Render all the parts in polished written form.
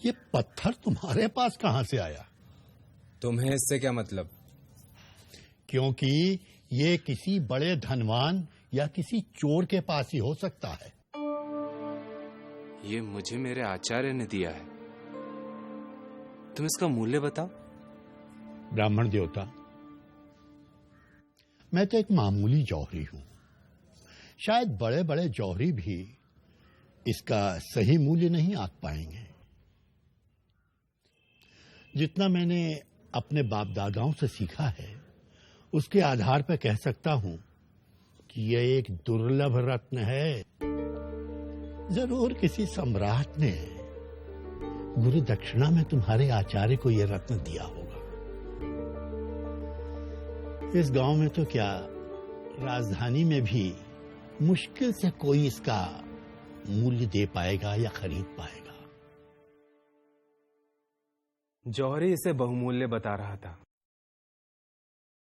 ये पत्थर तुम्हारे पास कहां से आया? तुम्हें इससे क्या मतलब? क्योंकि ये किसी बड़े धनवान या किसी चोर के पास ही हो सकता है। ये मुझे मेरे आचार्य ने दिया है। तुम इसका मूल्य बताओ। ब्राह्मण देवता, मैं तो एक मामूली जौहरी हूं। शायद बड़े बड़े जौहरी भी इसका सही मूल्य नहीं आंक पाएंगे। जितना मैंने अपने बाप दादाओं से सीखा है, उसके आधार पर कह सकता हूं कि यह एक दुर्लभ रत्न है। जरूर किसी सम्राट ने गुरु दक्षिणा में तुम्हारे आचार्य को यह रत्न दिया होगा। इस गांव में तो क्या, राजधानी में भी मुश्किल से कोई इसका मूल्य दे पाएगा या खरीद पाएगा। जौहरी इसे बहुमूल्य बता रहा था,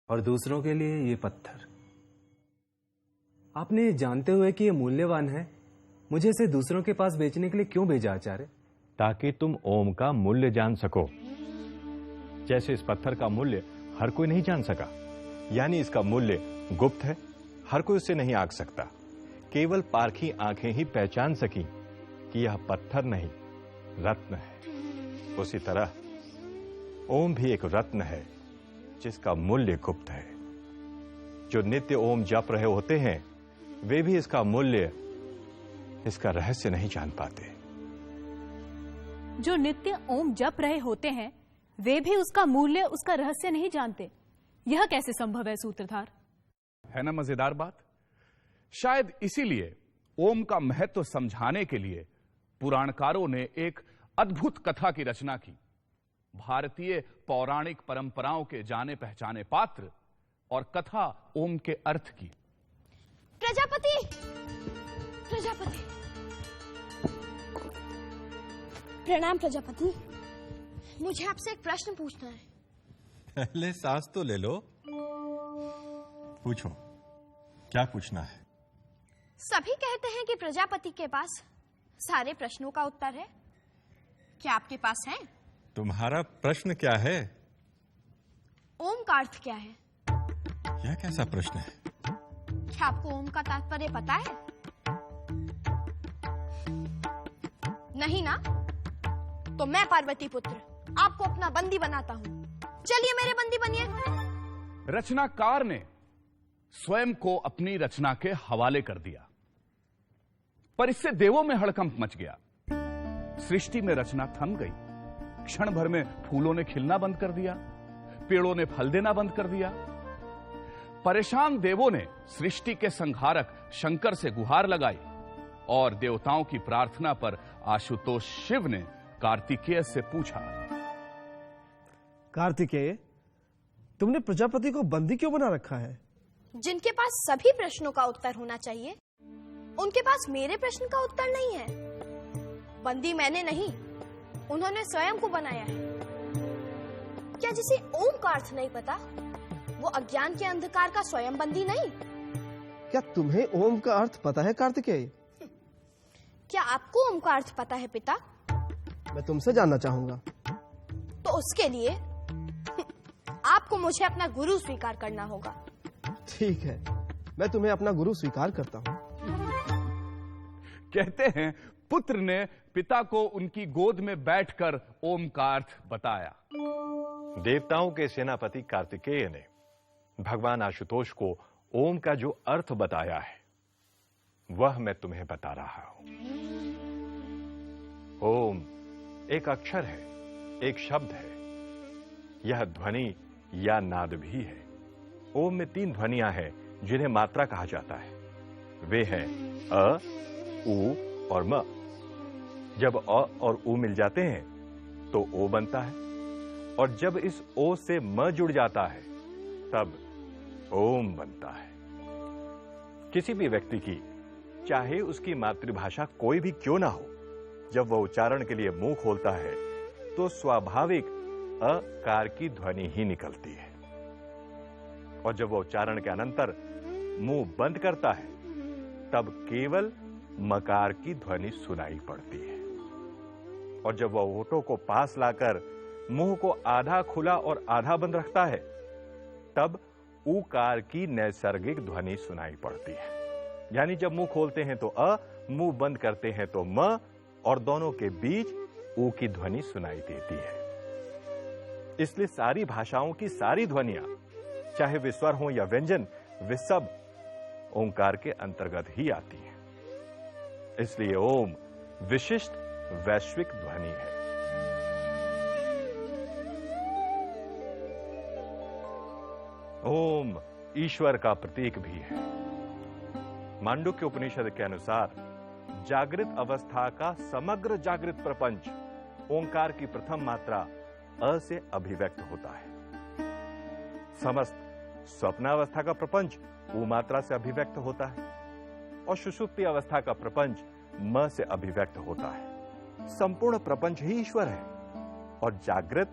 और दूसरों के लिए ये पत्थर। आपने जानते हुए कि ये मूल्यवान है, मुझे इसे दूसरों के पास बेचने के लिए क्यों भेजा आचार्य? ताकि तुम ओम का मूल्य जान सको। जैसे इस पत्थर का मूल्य हर कोई नहीं जान सका, यानी इसका मूल्य गुप्त है, हर कोई उसे नहीं आंक सकता। केवल पारखी आंखें ही पहचान सकी कि यह पत्थर नहीं, रत्न है। उसी तरह ओम भी एक रत्न है जिसका मूल्य गुप्त है। जो नित्य ओम जप रहे होते हैं, वे भी इसका मूल्य, इसका रहस्य नहीं जान पाते। जो नित्य ओम जप रहे होते हैं, वे भी उसका मूल्य, उसका रहस्य नहीं जानते। यह कैसे संभव है सूत्रधार? है ना मजेदार बात? शायद इसीलिए ओम का महत्व समझाने के लिए पुराणकारों ने एक अद्भुत कथा की रचना की। भारतीय पौराणिक परंपराओं के जाने पहचाने पात्र और कथा ओम के अर्थ की। प्रजापति, प्रजापति, प्रणाम प्रजापति। मुझे आपसे एक प्रश्न पूछना है। पहले सांस तो ले लो। पूछो, क्या पूछना है? सभी कहते हैं कि प्रजापति के पास सारे प्रश्नों का उत्तर है। क्या आपके पास है? तुम्हारा प्रश्न क्या है? ओम का अर्थ क्या है? यह कैसा प्रश्न है? क्या आपको ओम का तात्पर्य पता है? नहीं ना? तो मैं पार्वती पुत्र आपको अपना बंदी बनाता हूं। चलिए मेरे बंदी बनिए। रचनाकार ने स्वयं को अपनी रचना के हवाले कर दिया, पर इससे देवों में हड़कंप मच गया। सृष्टि में रचना थम गई। क्षण भर में फूलों ने खिलना बंद कर दिया, पेड़ों ने फल देना बंद कर दिया। परेशान देवों ने सृष्टि के संहारक शंकर से गुहार लगाई, और देवताओं की प्रार्थना पर आशुतोष शिव ने कार्तिकेय से पूछा, कार्तिकेय, तुमने प्रजापति को बंदी क्यों बना रखा है? जिनके पास सभी प्रश्नों का उत्तर होना चाहिए, उनके पास मेरे प्रश्न का उत्तर नहीं है। बंदी मैंने नहीं, उन्होंने स्वयं को बनाया है। क्या जिसे ओम का अर्थ नहीं पता, वो अज्ञान के अंधकार का स्वयं बंदी नहीं? क्या तुम्हें ओम का अर्थ पता है कार्तिकेय? क्या आपको ओम का अर्थ पता है पिता? मैं तुमसे जानना चाहूंगा। तो उसके लिए आपको मुझे अपना गुरु स्वीकार करना होगा। ठीक है, मैं तुम्हें अपना गुरु स्वीकार करता हूं। कहते हैं पुत्र ने पिता को उनकी गोद में बैठकर ओम का अर्थ बताया। देवताओं के सेनापति कार्तिकेय ने भगवान आशुतोष को ओम का जो अर्थ बताया है, वह मैं तुम्हें बता रहा हूं। ओम एक अक्षर है, एक शब्द है। यह ध्वनि या नाद भी है। ओम में 3 ध्वनियां हैं जिन्हें मात्रा कहा जाता है। वे हैं अ, उ और म। जब अ और उ मिल जाते हैं तो ओ बनता है, और जब इस ओ से म जुड़ जाता है तब ओम बनता है। किसी भी व्यक्ति की, चाहे उसकी मातृभाषा कोई भी क्यों ना हो, जब वह उच्चारण के लिए मुंह खोलता है तो स्वाभाविक अकार की ध्वनि ही निकलती है, और जब वह उच्चारण के अनंतर मुंह बंद करता है तब केवल मकार की ध्वनि सुनाई पड़ती है। और जब वह ओटों को पास लाकर मुंह को आधा खुला और आधा बंद रखता है, तब ऊकार की नैसर्गिक ध्वनि सुनाई पड़ती है। यानी जब मुंह खोलते हैं तो अ, मुंह बंद करते हैं तो म, और दोनों के बीच ऊ की ध्वनि सुनाई देती है। इसलिए सारी भाषाओं की सारी ध्वनियां, चाहे वे स्वर हों या व्यंजन, वे सब ओंकार के अंतर्गत ही आती हैं। इसलिए ओम विशिष्ट वैश्विक ध्वनि है। ओम ईश्वर का प्रतीक भी है। मांडुक्य उपनिषद के अनुसार जागृत अवस्था का समग्र जागृत प्रपंच ओंकार की प्रथम मात्रा अ से अभिव्यक्त होता है। समस्त स्वप्नावस्था का प्रपंच ऊ मात्रा से अभिव्यक्त होता है और सुषुप्ति अवस्था का प्रपंच म से अभिव्यक्त होता है। संपूर्ण प्रपंच ही ईश्वर है और जागृत,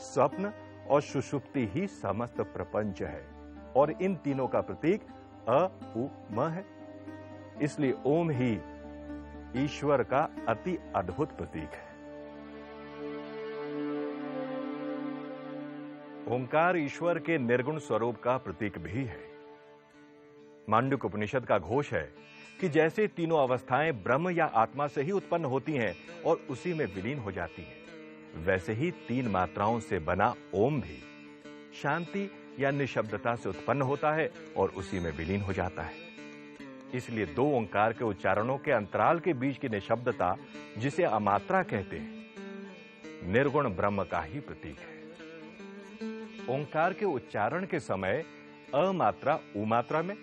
स्वप्न और सुषुप्ति ही समस्त प्रपंच है, और इन तीनों का प्रतीक अ, उ, म है। इसलिए ओम ही ईश्वर का अति अद्भुत प्रतीक है। ओंकार ईश्वर के निर्गुण स्वरूप का प्रतीक भी है। मांडुक्य उपनिषद का घोष है कि जैसे तीनों अवस्थाएं ब्रह्म या आत्मा से ही उत्पन्न होती हैं और उसी में विलीन हो जाती हैं, वैसे ही तीन मात्राओं से बना ओम भी शांति या निशब्दता से उत्पन्न होता है और उसी में विलीन हो जाता है। इसलिए दो ओंकार के उच्चारणों के अंतराल के बीच की निशब्दता, जिसे अमात्रा कहते हैं, निर्गुण ब्रह्म का ही प्रतीक है। ओंकार के उच्चारण के समय अ मात्रा उ मात्रा में,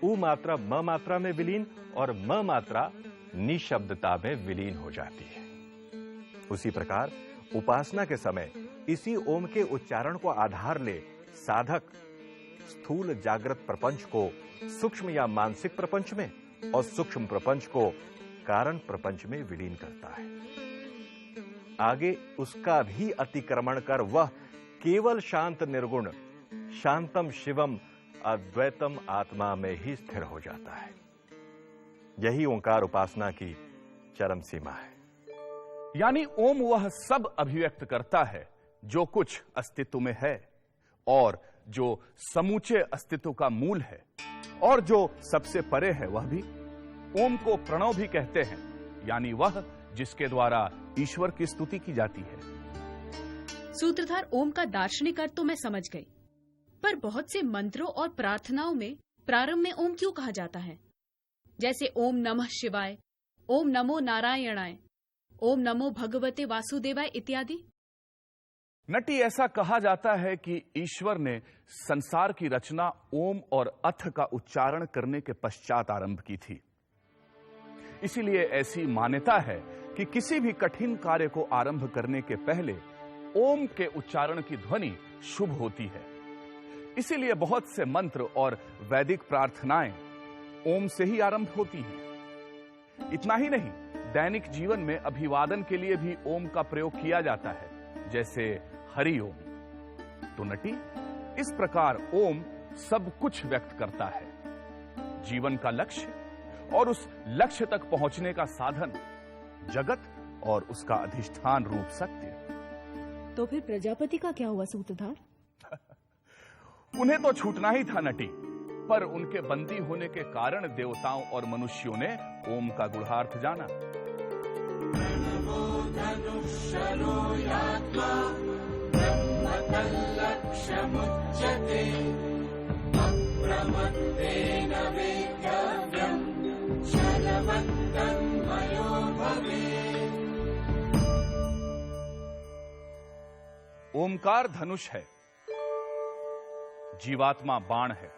उ मात्रा म मात्रा में विलीन और म मात्रा निशब्दता में विलीन हो जाती है। उसी प्रकार उपासना के समय इसी ओम के उच्चारण को आधार ले साधक स्थूल जागृत प्रपंच को सूक्ष्म या मानसिक प्रपंच में और सूक्ष्म प्रपंच को कारण प्रपंच में विलीन करता है। आगे उसका भी अतिक्रमण कर वह केवल शांत निर्गुण शांतम शिवम अद्वैतम आत्मा में ही स्थिर हो जाता है। यही ओंकार उपासना की चरम सीमा है। यानी ओम वह सब अभिव्यक्त करता है जो कुछ अस्तित्व में है और जो समूचे अस्तित्व का मूल है, और जो सबसे परे है वह भी। ओम को प्रणव भी कहते हैं, यानी वह जिसके द्वारा ईश्वर की स्तुति की जाती है। सूत्रधार ओम का दार्शनिक अर्थ तो मैं समझ गई, पर बहुत से मंत्रों और प्रार्थनाओं में प्रारंभ में ओम क्यों कहा जाता है? जैसे ओम नमः शिवाय, ओम नमो नारायणाय, ओम नमो भगवते वासुदेवाय इत्यादि। नटी, ऐसा कहा जाता है कि ईश्वर ने संसार की रचना ओम और अथ का उच्चारण करने के पश्चात आरंभ की थी। इसीलिए ऐसी मान्यता है कि किसी भी कठिन कार्य को आरंभ करने के पहले ओम के उच्चारण की ध्वनि शुभ होती है। इसीलिए बहुत से मंत्र और वैदिक प्रार्थनाएं ओम से ही आरंभ होती हैं। इतना ही नहीं, दैनिक जीवन में अभिवादन के लिए भी ओम का प्रयोग किया जाता है, जैसे हरि ओम। तो नटी, इस प्रकार ओम सब कुछ व्यक्त करता है, जीवन का लक्ष्य और उस लक्ष्य तक पहुंचने का साधन, जगत और उसका अधिष्ठान रूप सत्य। तो फिर प्रजापति का क्या हुआ सूत्रधार? उन्हें तो छूटना ही था नटी, पर उनके बंदी होने के कारण देवताओं और मनुष्यों ने ओम का गूढ़ार्थ जाना। ओमकार धनुष है, जीवात्मा बाण है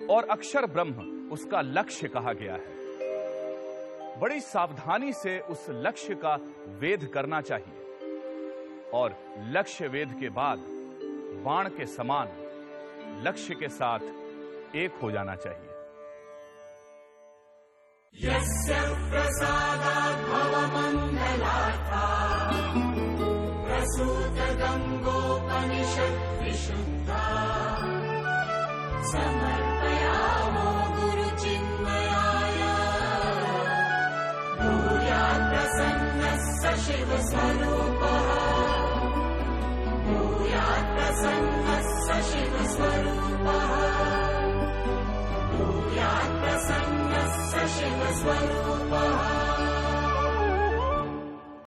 और अक्षर ब्रह्म उसका लक्ष्य कहा गया है। बड़ी सावधानी से उस लक्ष्य का वेध करना चाहिए और लक्ष्य वेध के बाद बाण के समान लक्ष्य के साथ एक हो जाना चाहिए। यस्य प्रसादात् भवमङ्गलार्था प्रसूतगङ्गोपनिषत् विशुद्धा समर्पयामो गुरुचिन्मयाय भूयात् प्रसन्नः स शिवस्वरूपः भूयात् प्रसन्नः स शिवस्वरूपः भूयात् प्रसन्नः स शिवस्वरूपः